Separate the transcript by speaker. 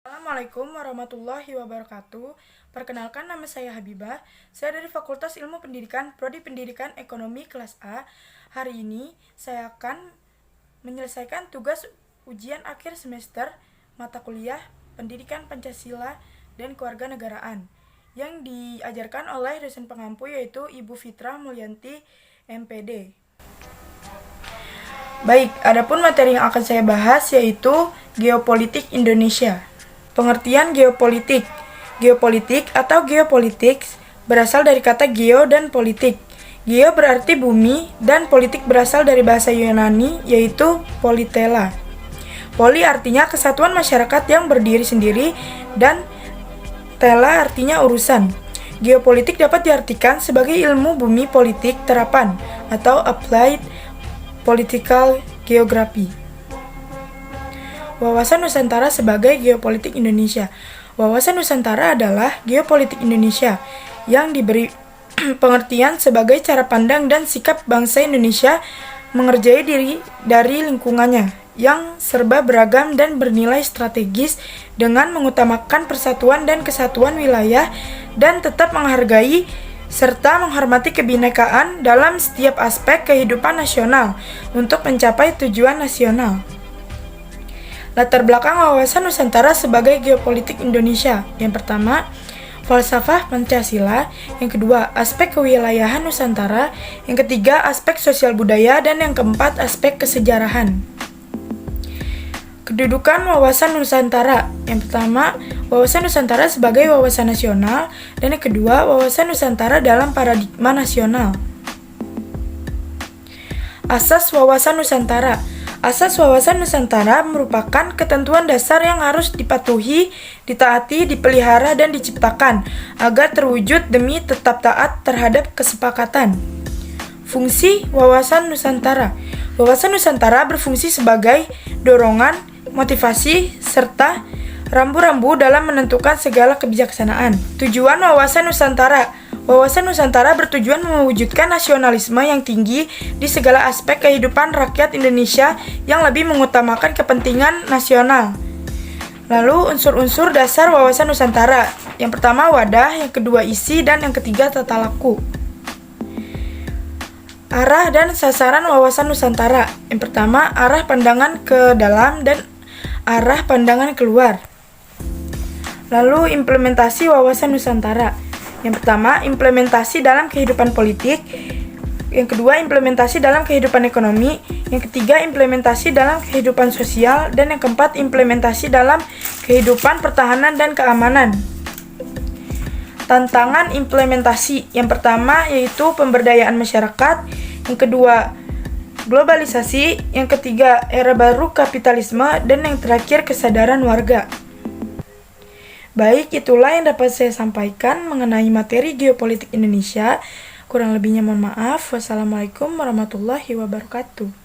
Speaker 1: Assalamualaikum warahmatullahi wabarakatuh. Perkenalkan, nama saya Habibah. Saya dari Fakultas Ilmu Pendidikan, Prodi Pendidikan Ekonomi kelas A. Hari ini saya akan menyelesaikan tugas ujian akhir semester mata kuliah Pendidikan Pancasila dan Kewarganegaraan yang diajarkan oleh dosen pengampu yaitu Ibu Fitrah Mulyanti MPD. Baik, adapun materi yang akan saya bahas yaitu Geopolitik Indonesia. Pengertian geopolitik. Geopolitik atau geopolitics berasal dari kata geo dan politik. Geo berarti bumi dan politik berasal dari bahasa Yunani yaitu politela. Poli artinya kesatuan masyarakat yang berdiri sendiri dan tela artinya urusan. Geopolitik dapat diartikan sebagai ilmu bumi politik terapan atau applied political geography. Wawasan Nusantara sebagai geopolitik Indonesia. Wawasan Nusantara adalah geopolitik Indonesia yang diberi pengertian sebagai cara pandang dan sikap bangsa Indonesia mengerjai diri dari lingkungannya yang serba beragam dan bernilai strategis dengan mengutamakan persatuan dan kesatuan wilayah dan tetap menghargai serta menghormati kebinekaan dalam setiap aspek kehidupan nasional untuk mencapai tujuan nasional. Latar belakang wawasan Nusantara sebagai geopolitik Indonesia. Yang pertama, falsafah Pancasila. Yang kedua, aspek kewilayahan Nusantara. Yang ketiga, aspek sosial budaya. Dan yang keempat, aspek kesejarahan. Kedudukan wawasan Nusantara. Yang pertama, wawasan Nusantara sebagai wawasan nasional. Dan yang kedua, wawasan Nusantara dalam paradigma nasional. Asas wawasan Nusantara. Asas wawasan Nusantara merupakan ketentuan dasar yang harus dipatuhi, ditaati, dipelihara, dan diciptakan agar terwujud demi tetap taat terhadap kesepakatan. Fungsi wawasan Nusantara. Wawasan Nusantara berfungsi sebagai dorongan, motivasi, serta rambu-rambu dalam menentukan segala kebijaksanaan. Tujuan wawasan Nusantara. Wawasan Nusantara bertujuan mewujudkan nasionalisme yang tinggi di segala aspek kehidupan rakyat Indonesia yang lebih mengutamakan kepentingan nasional. Lalu unsur-unsur dasar wawasan Nusantara. Yang pertama wadah, yang kedua isi, dan yang ketiga tata laku. Arah dan sasaran wawasan Nusantara. Yang pertama arah pandangan ke dalam dan arah pandangan keluar. Lalu implementasi wawasan Nusantara. Yang pertama, implementasi dalam kehidupan politik. Yang kedua, implementasi dalam kehidupan ekonomi. Yang ketiga, implementasi dalam kehidupan sosial. Dan yang keempat, implementasi dalam kehidupan pertahanan dan keamanan. Tantangan implementasi. Yang pertama, yaitu pemberdayaan masyarakat. Yang kedua, globalisasi. Yang ketiga, era baru kapitalisme. Dan yang terakhir, kesadaran warga. Baik, itulah yang dapat saya sampaikan mengenai materi geopolitik Indonesia. Kurang lebihnya mohon maaf. Wassalamualaikum warahmatullahi wabarakatuh.